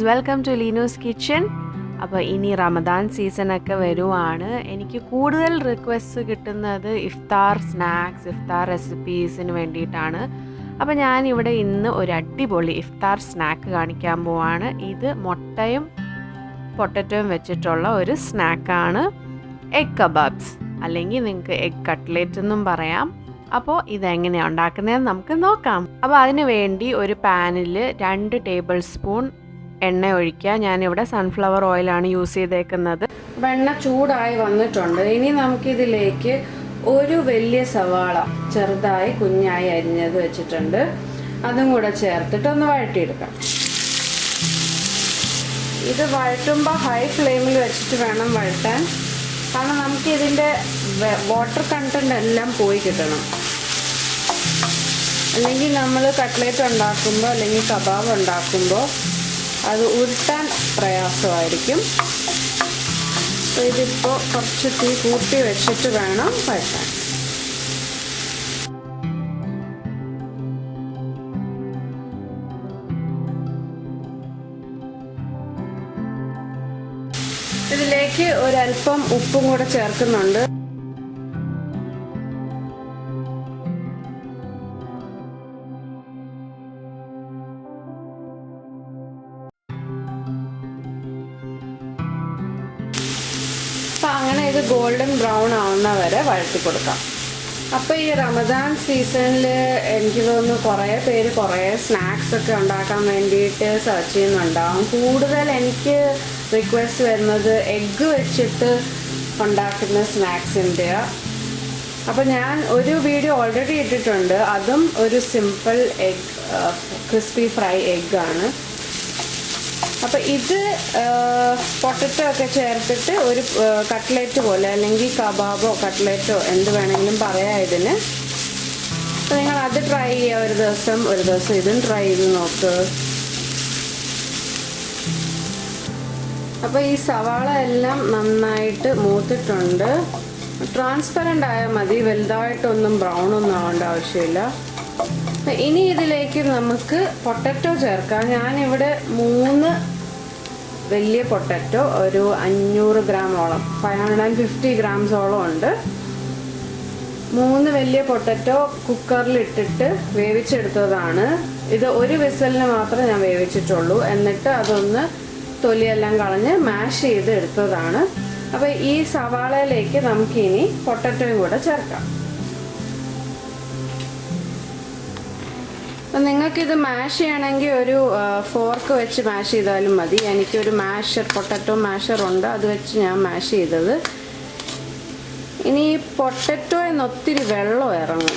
Welcome to ലീനൂസ് kitchen. അപ്പോൾ ഇനി റമദാൻ സീസണൊക്കെ വരുവാണ്. എനിക്ക് കൂടുതൽ റിക്വസ്റ്റ് കിട്ടുന്നത് ഇഫ്താർ സ്നാക്സ്, ഇഫ്താർ റെസിപ്പീസിന് വേണ്ടിയിട്ടാണ്. അപ്പോൾ ഞാനിവിടെ ഇന്ന് ഒരു അടിപൊളി ഇഫ്താർ സ്നാക്ക് കാണിക്കാൻ പോവാണ്. ഇത് മുട്ടയും പൊട്ടറ്റോയും വെച്ചിട്ടുള്ള ഒരു സ്നാക്കാണ്. എഗ് കബാബ്സ് അല്ലെങ്കിൽ നിങ്ങൾക്ക് എഗ് കട്ട്ലേറ്റ് എന്നും പറയാം. അപ്പോൾ ഇതെങ്ങനെയാണ് ഉണ്ടാക്കുന്നതെന്ന് നമുക്ക് നോക്കാം. അപ്പോൾ അതിന് വേണ്ടി ഒരു പാനിൽ 2 ടേബിൾ സ്പൂൺ എണ്ണ ഒഴിക്കുക. ഞാനിവിടെ സൺഫ്ലവർ ഓയിലാണ് യൂസ് ചെയ്തേക്കുന്നത്. അപ്പോൾ എണ്ണ ചൂടായി വന്നിട്ടുണ്ട്. ഇനി നമുക്കിതിലേക്ക് ഒരു വലിയ സവാള ചെറുതായി കുഞ്ഞായി അരിഞ്ഞത് വെച്ചിട്ടുണ്ട്, അതും കൂടെ ചേർത്തിട്ട് ഒന്ന് വഴറ്റിയെടുക്കാം. ഇത് വഴറ്റുമ്പോൾ ഹൈ ഫ്ലെയിമിൽ വെച്ചിട്ട് വേണം വഴറ്റാൻ, കാരണം നമുക്ക് ഇതിൻ്റെ വാട്ടർ കണ്ടന്റ് എല്ലാം പോയി കിട്ടണം. അല്ലെങ്കിൽ നമ്മൾ കട്ട്ലേറ്റ് ഉണ്ടാക്കുമ്പോൾ അല്ലെങ്കിൽ കബാബ് ഉണ്ടാക്കുമ്പോൾ അത് ഉരുട്ടാൻ പ്രയാസമായിരിക്കും. അപ്പോൾ ഇതിപ്പോൾ കുറച്ച് തീ കൂട്ടി വെച്ചിട്ട് വേണം വഴറ്റാൻ. ഇതിലേക്ക് ഒരല്പം ഉപ്പും കൂടെ ചേർക്കുന്നുണ്ട്. അപ്പം അങ്ങനെ ഇത് ഗോൾഡൻ ബ്രൗൺ ആവുന്ന വരെ വഴറ്റി കൊടുക്കാം. അപ്പോൾ ഈ റമദാൻ സീസണിൽ എനിക്ക് തോന്നുന്നു കുറേ പേര് കുറേ സ്നാക്സ് ഒക്കെ ഉണ്ടാക്കാൻ വേണ്ടിയിട്ട് സെർച്ച് ചെയ്യുന്നുണ്ടാവും. കൂടുതൽ എനിക്ക് റിക്വസ്റ്റ് വരുന്നത് എഗ്ഗ് വെച്ചിട്ട് ഉണ്ടാക്കുന്ന സ്നാക്സിൻ്റെ. അപ്പോൾ ഞാൻ ഒരു വീഡിയോ ഓൾറെഡി ഇട്ടിട്ടുണ്ട്, അതും ഒരു സിമ്പിൾ എഗ് ക്രിസ്പി ഫ്രൈ എഗ്ഗാണ്. അപ്പോൾ ഇത് പൊട്ടറ്റോ ഒക്കെ ചേർത്തിട്ട് ഒരു കട്ട്ലേറ്റ് പോലെ അല്ലെങ്കിൽ കബാബോ കട്ട്ലേറ്റോ എന്ത് വേണമെങ്കിലും പറയാം ഇതിന്. അപ്പോൾ നിങ്ങൾ അത് ട്രൈ ചെയ്യുക ഒരു ദിവസം ഇതും ട്രൈ ചെയ്ത് നോക്ക്. അപ്പോൾ ഈ സവാള എല്ലാം നന്നായിട്ട് മൂത്തിട്ടുണ്ട്. ട്രാൻസ്പെറൻ്റ് ആയാൽ മതി, വലുതായിട്ടൊന്നും ബ്രൗൺ ഒന്നും ആവേണ്ട ആവശ്യമില്ല. ഇനി ഇതിലേക്ക് നമുക്ക് പൊട്ടറ്റോ ചേർക്കാം. ഞാനിവിടെ 3 വലിയ പൊട്ടറ്റോ, ഒരു 500 ഗ്രാമോളം 550 ഗ്രാംസോളം ഉണ്ട്. 3 വലിയ പൊട്ടറ്റോ കുക്കറിലിട്ടിട്ട് വേവിച്ചെടുത്തതാണ്. ഇത് ഒരു വിസലിന് മാത്രമേ ഞാൻ വേവിച്ചിട്ടുള്ളൂ. എന്നിട്ട് അതൊന്ന് തൊലിയെല്ലാം കളഞ്ഞ് മാഷ് ചെയ്ത് എടുത്തതാണ്. അപ്പോൾ ഈ സവാളയിലേക്ക് നമുക്കിനി പൊട്ടറ്റോയും കൂടെ ചേർക്കാം. അപ്പം നിങ്ങൾക്കിത് മാഷ് ചെയ്യണമെങ്കിൽ ഒരു ഫോർക്ക് വെച്ച് മാഷ് ചെയ്താലും മതി. എനിക്കൊരു പൊട്ടറ്റോ മാഷർ ഉണ്ട്, അത് വെച്ച് ഞാൻ മാഷ് ചെയ്തത്. ഇനി ഈ പൊട്ടറ്റോയിൽ നിന്ന് ഒത്തിരി വെള്ളം ഇറങ്ങും.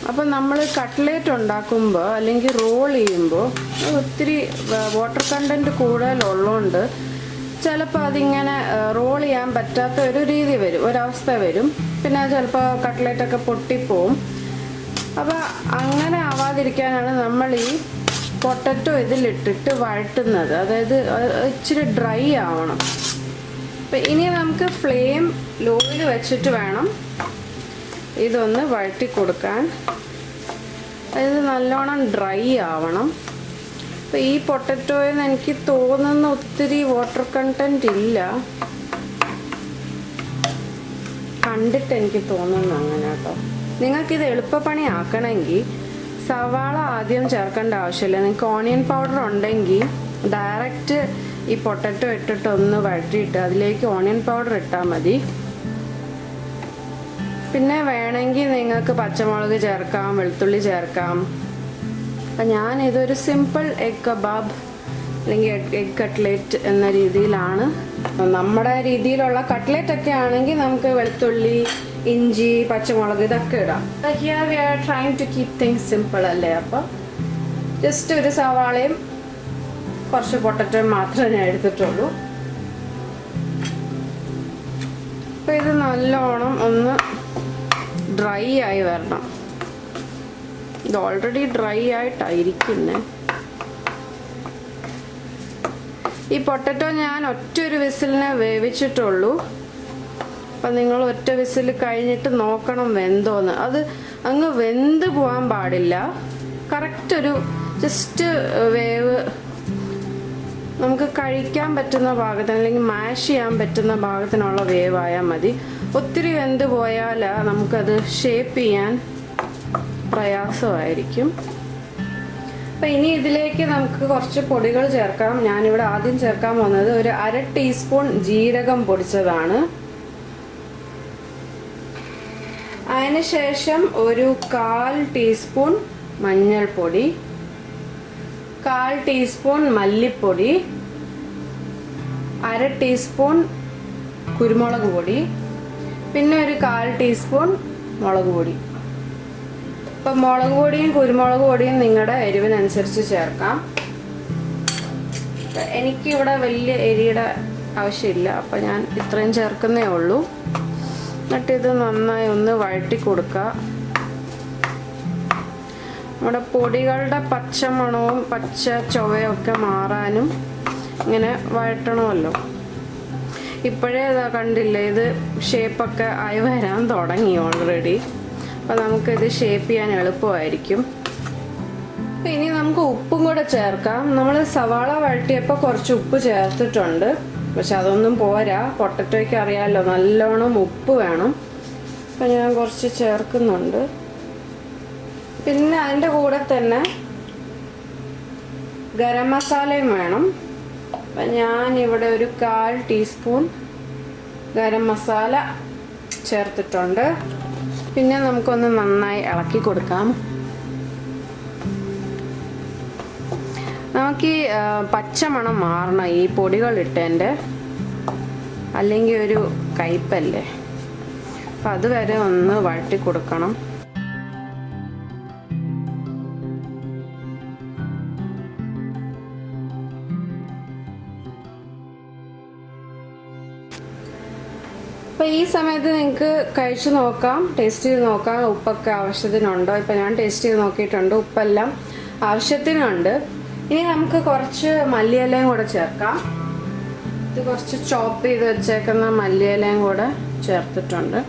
അപ്പം നമ്മൾ കട്ട്ലേറ്റ് ഉണ്ടാക്കുമ്പോൾ അല്ലെങ്കിൽ റോൾ ചെയ്യുമ്പോൾ ഒത്തിരി വാട്ടർ കണ്ടൻറ്റ് കൂടുതലുള്ളതുകൊണ്ട് ചിലപ്പോൾ അതിങ്ങനെ റോൾ ചെയ്യാൻ പറ്റാത്ത ഒരു രീതി വരും, ഒരവസ്ഥ വരും. പിന്നെ ചിലപ്പോൾ കട്ട്ലേറ്റൊക്കെ പൊട്ടിപ്പോവും. അപ്പോൾ അങ്ങനെ ആവാതിരിക്കാനാണ് നമ്മൾ ഈ പൊട്ടറ്റോ ഇതിലിട്ടിട്ട് വഴറ്റുന്നത്. അതായത് ഇച്ചിരി ഡ്രൈ ആവണം. അപ്പം ഇനി നമുക്ക് ഫ്ലെയിം ലോയിൽ വെച്ചിട്ട് വേണം ഇതൊന്ന് വഴറ്റി കൊടുക്കാൻ. അതായത് നല്ലോണം ഡ്രൈ ആവണം. അപ്പം ഈ പൊട്ടറ്റോയിൽ നിന്ന് എനിക്ക് തോന്നുന്ന ഒത്തിരി വാട്ടർ കണ്ടന്റ് ഇല്ല, കണ്ടിട്ട് എനിക്ക് തോന്നുന്നു അങ്ങനെ കേട്ടോ. നിങ്ങൾക്കിത് എളുപ്പപ്പണി ആക്കണമെങ്കിൽ സവാള ആദ്യം ചേർക്കേണ്ട ആവശ്യമില്ല. നിങ്ങൾക്ക് ഓണിയൻ പൗഡർ ഉണ്ടെങ്കിൽ ഡയറക്റ്റ് ഈ പൊട്ടറ്റോ ഇട്ടിട്ട് ഒന്ന് വഴറ്റിയിട്ട് അതിലേക്ക് ഓണിയൻ പൗഡർ ഇട്ടാൽ മതി. പിന്നെ വേണമെങ്കിൽ നിങ്ങൾക്ക് പച്ചമുളക് ചേർക്കാം, വെളുത്തുള്ളി ചേർക്കാം. അപ്പം ഞാനിതൊരു സിമ്പിൾ എഗ് കബാബ് അല്ലെങ്കിൽ എഗ് കട്ട്ലേറ്റ് എന്ന രീതിയിലാണ്. നമ്മുടെ രീതിയിലുള്ള കട്ട്ലേറ്റ് ഒക്കെ ആണെങ്കിൽ നമുക്ക് വെളുത്തുള്ളി, ഇഞ്ചി, പച്ചമുളക് ഇതൊക്കെ ഇടാം. Here we are trying to keep things simple അല്ലേ. അപ്പോൾ ജസ്റ്റ് ഒരു സവാളയും കുറച്ച് പൊട്ടറ്റോയും മാത്രമേ ഞാൻ എടുത്തിട്ടുള്ളൂ. അപ്പോൾ ഇത് നല്ലോണം ഒന്ന് ഡ്രൈ ആയി വരണം. ഇത് ഓൾറെഡി ഡ്രൈ ആയിട്ടായിരിക്കുന്നേ. ഈ പൊട്ടറ്റോ ഞാൻ ഒറ്റൊരു വിസിലിനെ വേവിച്ചിട്ടുള്ളൂ. അപ്പം നിങ്ങൾ ഒറ്റ വിസിൽ കഴിഞ്ഞിട്ട് നോക്കണം വെന്തോന്ന്. അത് അങ്ങ് വെന്ത് പോകാൻ പാടില്ല. കറക്റ്റ് ഒരു ജസ്റ്റ് വേവ് നമുക്ക് കഴിക്കാൻ പറ്റുന്ന പാകത്തിന് അല്ലെങ്കിൽ മാഷ് ചെയ്യാൻ പറ്റുന്ന പാകത്തിനുള്ള വേവായാൽ മതി. ഒത്തിരി വെന്ത് പോയാൽ നമുക്കത് ഷേപ്പ് ചെയ്യാൻ പ്രയാസമായിരിക്കും. അപ്പം ഇനി ഇതിലേക്ക് നമുക്ക് കുറച്ച് പൊടികൾ ചേർക്കാം. ഞാനിവിടെ ആദ്യം ചേർക്കാൻ പോകുന്നത് ഒരു 1/2 ടീസ്പൂൺ ജീരകം പൊടിച്ചതാണ്. അതിനുശേഷം ഒരു 1/4 ടീസ്പൂൺ മഞ്ഞൾപ്പൊടി, 1/4 ടീസ്പൂൺ മല്ലിപ്പൊടി, 1/2 ടീസ്പൂൺ കുരുമുളക് പൊടി, പിന്നെ ഒരു 1/4 ടീസ്പൂൺ മുളക് പൊടി. ഇപ്പം മുളക് പൊടിയും കുരുമുളക് പൊടിയും നിങ്ങളുടെ എരിവിനനുസരിച്ച് ചേർക്കാം. എനിക്കിവിടെ വലിയ എരിയുടെ ആവശ്യമില്ല, അപ്പം ഞാൻ ഇത്രയും ചേർക്കുന്നേ ഉള്ളൂ. എന്നിട്ട് ഇത് നന്നായി ഒന്ന് വഴറ്റി കൊടുക്കുക. നമ്മുടെ പൊടികളുടെ പച്ചമണവും പച്ച ചൊവയൊക്കെ മാറാനും ഇങ്ങനെ വഴറ്റണമല്ലോ. ഇപ്പോഴേ ഇതാ കണ്ടില്ലേ, ഇത് ഷേപ്പൊക്കെ ആയി വരാൻ തുടങ്ങി ഓൾറെഡി. അപ്പം നമുക്കിത് ഷേപ്പ് ചെയ്യാൻ എളുപ്പമായിരിക്കും. അപ്പം ഇനി നമുക്ക് ഉപ്പും കൂടെ ചേർക്കാം. നമ്മൾ സവാള വഴറ്റിയപ്പോൾ കുറച്ച് ഉപ്പ് ചേർത്തിട്ടുണ്ട്, പക്ഷെ അതൊന്നും പോരാ. പൊട്ടറ്റോയ്ക്ക് അറിയാമല്ലോ നല്ലോണം ഉപ്പ് വേണം. അപ്പം ഞാൻ കുറച്ച് ചേർക്കുന്നുണ്ട്. പിന്നെ അതിൻ്റെ കൂടെ തന്നെ ഗരം മസാലയും വേണം. അപ്പം ഞാനിവിടെ ഒരു 1/4 ടീസ്പൂൺ ഗരം മസാല ചേർത്തിട്ടുണ്ട്. പിന്നെ നമുക്കൊന്ന് നന്നായി ഇളക്കി കൊടുക്കാം. നമുക്ക് ഈ പച്ചമണം മാറണം ഈ പൊടികൾ ഇട്ടതിൻ്റെ, അല്ലെങ്കിൽ ഒരു കയ്പ്പല്ലേ. അപ്പം അതുവരെ ഒന്ന് വഴറ്റി കൊടുക്കണം. അപ്പോൾ ഈ സമയത്ത് നിങ്ങൾക്ക് കഴിച്ചു നോക്കാം, ടേസ്റ്റ് ചെയ്ത് നോക്കാം ഉപ്പൊക്കെ ആവശ്യത്തിനുണ്ടോ. ഇപ്പം ഞാൻ ടേസ്റ്റ് ചെയ്ത് നോക്കിയിട്ടുണ്ട്, ഉപ്പെല്ലാം ആവശ്യത്തിനുണ്ട്. ഇനി നമുക്ക് കുറച്ച് മല്ലിയിലയും കൂടെ ചേർക്കാം. ഇത് കുറച്ച് ചോപ്പ് ചെയ്ത് വെച്ചേക്കുന്ന മല്ലിയിലയും കൂടെ ചേർത്തിട്ടുണ്ട്.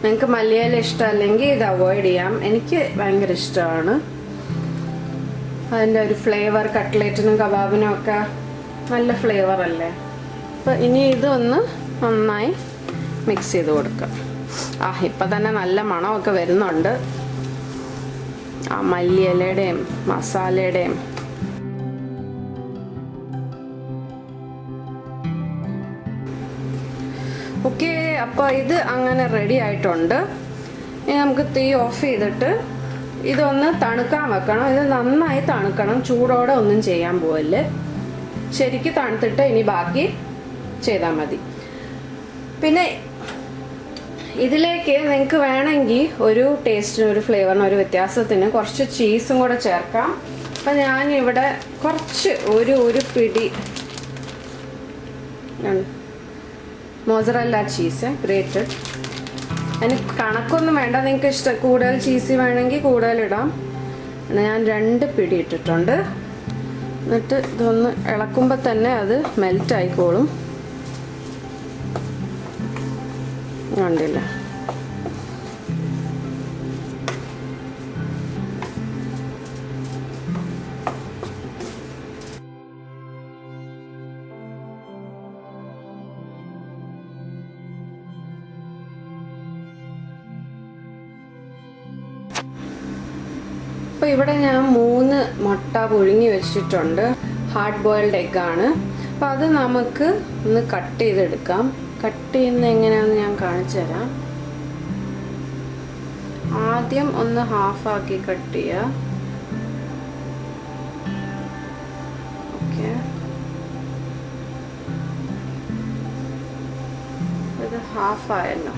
നിങ്ങൾക്ക് മല്ലിയില ഇഷ്ടമല്ലെങ്കിൽ ഇത് അവോയ്ഡ് ചെയ്യാം. എനിക്ക് ഭയങ്കര ഇഷ്ടമാണ്. അതിൻ്റെ ഒരു ഫ്ലേവർ കട്ട്ലേറ്റിനും കബാബിനും ഒക്കെ നല്ല ഫ്ലേവർ അല്ലേ. അപ്പോൾ ഇനി ഇതൊന്ന് നന്നായി മിക്സ് ചെയ്ത് കൊടുക്കാം. ഇപ്പം തന്നെ നല്ല മണമൊക്കെ വരുന്നുണ്ട് ആ മല്ലിയിലയുടെയും മസാലയുടെയും. ഓക്കെ, അപ്പോൾ ഇത് അങ്ങനെ റെഡി ആയിട്ടുണ്ട്. ഇനി നമുക്ക് തീ ഓഫ് ചെയ്തിട്ട് ഇതൊന്ന് തണുക്കാൻ വെക്കണം. ഇത് നന്നായി തണുക്കണം, ചൂടോടെ ഒന്നും ചെയ്യാൻ പോവല്ലേ. ശരിക്കും തണുത്തിട്ട് ഇനി ബാക്കി ചെയ്താൽ മതി. പിന്നെ ഇതിലേക്ക് നിങ്ങൾക്ക് വേണമെങ്കിൽ ഒരു ടേസ്റ്റിന്, ഒരു ഫ്ലേവറിന്, ഒരു വ്യത്യാസത്തിന് കുറച്ച് ചീസും കൂടെ ചേർക്കാം. അപ്പം ഞാനിവിടെ കുറച്ച് ഒരു പിടി മോസറല്ല ചീസ് ഗ്രേറ്റഡ്. അതിന് കണക്കൊന്നും വേണ്ട, നിങ്ങൾക്ക് കൂടുതൽ ചീസ് വേണമെങ്കിൽ കൂടുതൽ ഇടാം. ഞാൻ 2 പിടി ഇട്ടിട്ടുണ്ട്. എന്നിട്ട് ഇതൊന്ന് ഇളക്കുമ്പോൾ തന്നെ അത് മെൽറ്റ് ആയിക്കോളും. കണ്ടില്ല. അപ്പോൾ ഇവിടെ ഞാൻ 3 മുട്ട പുഴുങ്ങി വെച്ചിട്ടുണ്ട്. ഹാർഡ് ബോയിൽഡ് എഗ്ഗാണ്. അപ്പോൾ അത് നമുക്ക് ഒന്ന് കട്ട് ചെയ്തെടുക്കാം. കട്ട് ചെയ്യുന്ന എങ്ങനെയാണെന്ന് ഞാൻ കാണിച്ചു തരാം. ആദ്യം ഒന്ന് ഹാഫാക്കി കട്ട് ചെയ്യുക. ഓക്കെ, ഇത് ഹാഫായല്ലോ.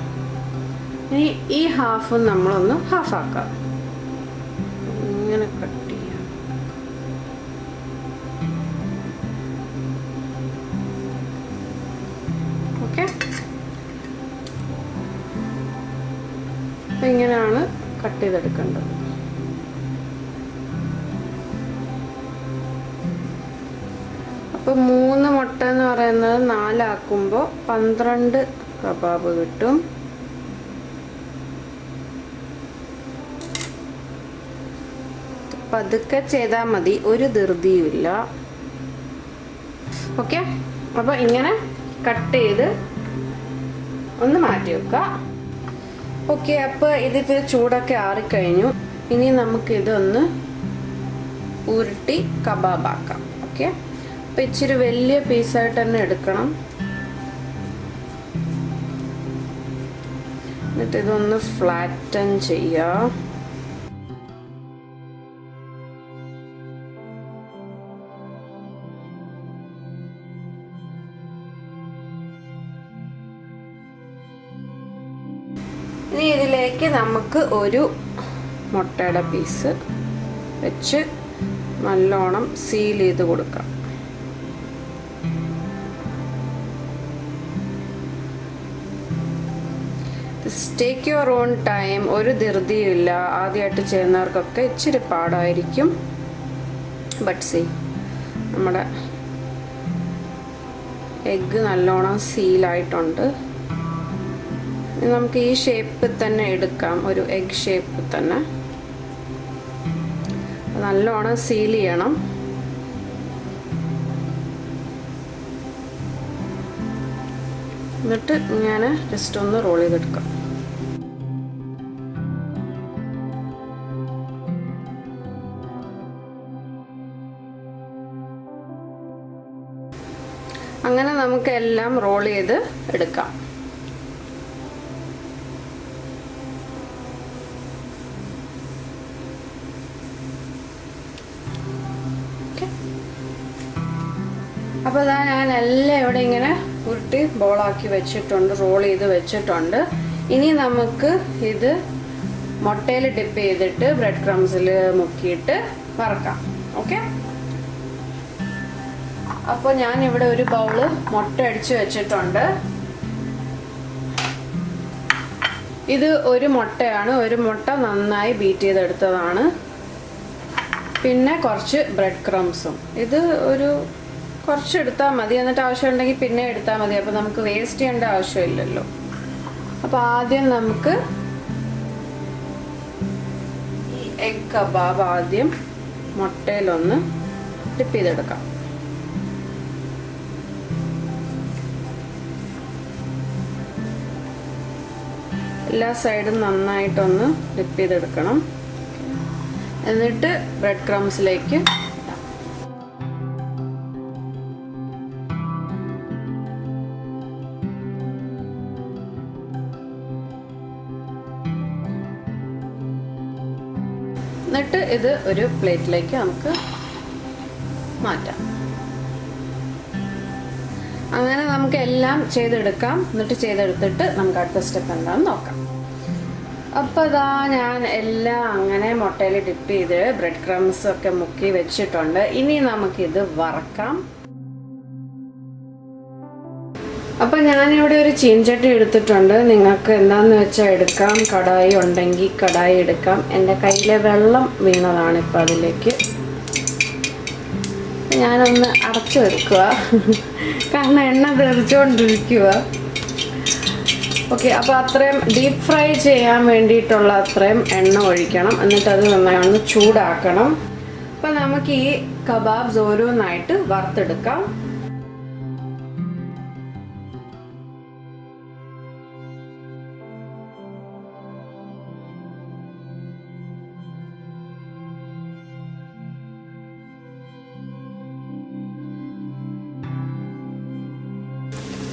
ഇനി ഈ ഹാഫും നമ്മളൊന്ന് ഹാഫാക്കാം. ഇങ്ങനെ കട്ട് ചെയ്യാം. ഓക്കെ, അപ്പം ഇങ്ങനെയാണ് കട്ട് ചെയ്തെടുക്കേണ്ടത്. അപ്പോൾ 3 മുട്ട എന്ന് പറയുന്നത് 4 ആക്കുമ്പോൾ 12 കബാബ് കിട്ടും. പതുക്കെ ചെയ്താൽ മതി, ഒരു ധൃതിയുമില്ല. ഓക്കെ, അപ്പോൾ ഇങ്ങനെ കട്ട് ചെയ്ത് ഒന്ന് മാറ്റി വെക്കുക. ഓക്കെ, അപ്പോൾ ഇതിപ്പോൾ ചൂടൊക്കെ ആറിക്കഴിഞ്ഞു. ഇനി നമുക്കിതൊന്ന് ഉരുട്ടി കബാബാക്കാം. ഓക്കെ, അപ്പോൾ ഇച്ചിരി വലിയ പീസായിട്ട് തന്നെ എടുക്കണം. എന്നിട്ട് ഇതൊന്ന് ഫ്ലാറ്റൻ ചെയ്യുക. ഇനി ഇതിലേക്ക് നമുക്ക് ഒരു മുട്ടയുടെ പീസ് വെച്ച് നല്ലോണം സീൽ ചെയ്ത് കൊടുക്കാം. ടേക്ക് യുവർ ഓൺ ടൈം, ഒരു ധൃതിയില്ല. ആദ്യമായിട്ട് ചെയ്യുന്നവർക്കൊക്കെ ഇച്ചിരി പാടായിരിക്കും. ബട്ട് സീ, നമ്മുടെ എഗ്ഗ് നല്ലോണം സീലായിട്ടുണ്ട്. നമുക്ക് ഈ ഷേപ്പിൽ തന്നെ എടുക്കാം, ഒരു എഗ് ഷേപ്പിൽ തന്നെ. നല്ലോണം സീൽ ചെയ്യണം. എന്നിട്ട് ഞാൻ ജസ്റ്റ് ഒന്ന് റോൾ ചെയ്തെടുക്കാം. അങ്ങനെ നമുക്ക് എല്ലാം റോൾ ചെയ്ത് എടുക്കാം. അപ്പോൾ ഇതാ ഞാൻ എല്ലാം ഇവിടെ ഇങ്ങനെ ഉരുട്ടി ബോളാക്കി വെച്ചിട്ടുണ്ട്, റോൾ ചെയ്ത് വെച്ചിട്ടുണ്ട്. ഇനി നമുക്ക് ഇത് മുട്ടയിൽ ഡിപ്പ് ചെയ്തിട്ട് ബ്രെഡ് ക്രംസിൽ മുക്കിയിട്ട് വറക്കാം. ഓക്കെ, അപ്പോൾ ഞാൻ ഇവിടെ ഒരു ബൗള് മുട്ട അടിച്ച് വെച്ചിട്ടുണ്ട്. ഇത് ഒരു മുട്ടയാണ്, ഒരു മുട്ട നന്നായി ബീറ്റ് ചെയ്തെടുത്തതാണ്. പിന്നെ കുറച്ച് ബ്രെഡ് ക്രംസും. ഇത് ഒരു കുറച്ച് എടുത്താൽ മതി, എന്നിട്ട് ആവശ്യമുണ്ടെങ്കിൽ പിന്നെ എടുത്താൽ മതി. അപ്പോൾ നമുക്ക് വേസ്റ്റ് ചെയ്യേണ്ട ആവശ്യമില്ലല്ലോ. അപ്പോൾ ആദ്യം നമുക്ക് ഈ എഗ് കബാബ് ആദ്യം മുട്ടയിലൊന്ന് ഡിപ്പ് ചെയ്തെടുക്കാം. എല്ലാ സൈഡും നന്നായിട്ടൊന്ന് ഡിപ്പ് ചെയ്തെടുക്കണം. എന്നിട്ട് ബ്രെഡ് ക്രംസിലേക്ക് എന്നിട്ട് ഇത് ഒരു പ്ലേറ്റിലേക്ക് നമുക്ക് മാറ്റാം. അങ്ങനെ നമുക്ക് എല്ലാം ചെയ്തെടുക്കാം. എന്നിട്ട് ചെയ്തെടുത്തിട്ട് നമുക്ക് അടുത്ത സ്റ്റെപ്പ് എന്താണെന്ന് നോക്കാം. അപ്പോൾ ഇതാ ഞാൻ എല്ലാം അങ്ങനെ മുട്ടയിൽ ഡിപ്പ് ചെയ്ത് ബ്രെഡ് ക്രംസ് ഒക്കെ മുക്കി വെച്ചിട്ടുണ്ട്. ഇനി നമുക്കിത് വറക്കാം. അപ്പോൾ ഞാനിവിടെ ഒരു ചീൻചട്ടി എടുത്തിട്ടുണ്ട്. നിങ്ങൾക്ക് എന്താണെന്ന് വെച്ചാൽ എടുക്കാം. കടായി ഉണ്ടെങ്കിൽ കടായി എടുക്കാം. എൻ്റെ കയ്യിലെ വെള്ളം വീണതാണ് ഇപ്പോൾ അതിലേക്ക്. ഞാനൊന്ന് അടച്ചു വെക്കുക, കാരണം എണ്ണ തെറിച്ചുകൊണ്ടിരിക്കുക. ഓക്കെ, അപ്പോൾ അത്രയും ഡീപ്പ് ഫ്രൈ ചെയ്യാൻ വേണ്ടിയിട്ടുള്ള അത്രയും എണ്ണ ഒഴിക്കണം. എന്നിട്ട് അത് നന്നായി ഒന്ന് ചൂടാക്കണം. അപ്പോൾ നമുക്ക് ഈ കബാബ്സ് ഓരോന്നായിട്ട് വറുത്തെടുക്കാം.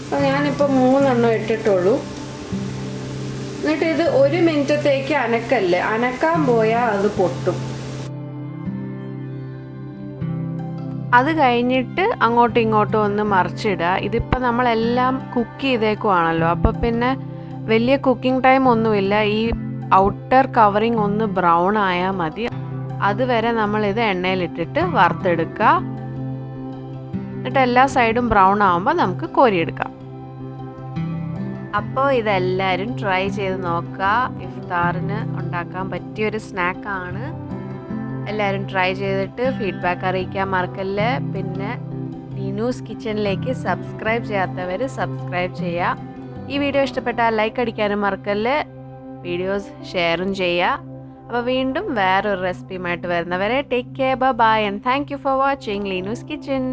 അപ്പോൾ ഞാനിപ്പോൾ 3 എണ്ണം ഇട്ടിട്ടുള്ളൂ. എന്നിട്ട് ഇത് 1 മിനിറ്റത്തേക്ക് അനക്കല്ലേ, അനക്കാൻ പോയാൽ അത് പൊട്ടും. അത് കഴിഞ്ഞിട്ട് അങ്ങോട്ടും ഇങ്ങോട്ടും ഒന്ന് മറിച്ചിടുക. ഇതിപ്പോൾ നമ്മളെല്ലാം കുക്ക് ചെയ്തേക്കുവാണല്ലോ, അപ്പോൾ പിന്നെ വലിയ കുക്കിംഗ് ടൈം ഒന്നുമില്ല. ഈ ഔട്ടർ കവറിങ് ഒന്ന് ബ്രൗൺ ആയാൽ മതി. അതുവരെ നമ്മളിത് എണ്ണയിലിട്ടിട്ട് വറുത്തെടുക്കുക. എന്നിട്ട് എല്ലാ സൈഡും ബ്രൗൺ ആകുമ്പോൾ നമുക്ക് കോരിയെടുക്കാം. അപ്പോൾ ഇതെല്ലാവരും ട്രൈ ചെയ്ത് നോക്കുക. ഇഫ്താറിന് ഉണ്ടാക്കാൻ പറ്റിയൊരു സ്നാക്കാണ്. എല്ലാവരും ട്രൈ ചെയ്തിട്ട് ഫീഡ്ബാക്ക് അറിയിക്കാൻ മറക്കല്ലേ. പിന്നെ നീനൂസ് കിച്ചണിലേക്ക് സബ്സ്ക്രൈബ് ചെയ്യാത്തവർ സബ്സ്ക്രൈബ് ചെയ്യുക. ഈ വീഡിയോ ഇഷ്ടപ്പെട്ടാൽ ലൈക്ക് അടിക്കാനും മറക്കല്ലേ. വീഡിയോസ് ഷെയറും ചെയ്യുക. അപ്പോൾ വീണ്ടും വേറൊരു റെസിപ്പിയുമായിട്ട് വരുന്നവരെ take care, bye and thank you for watching Leenu's kitchen.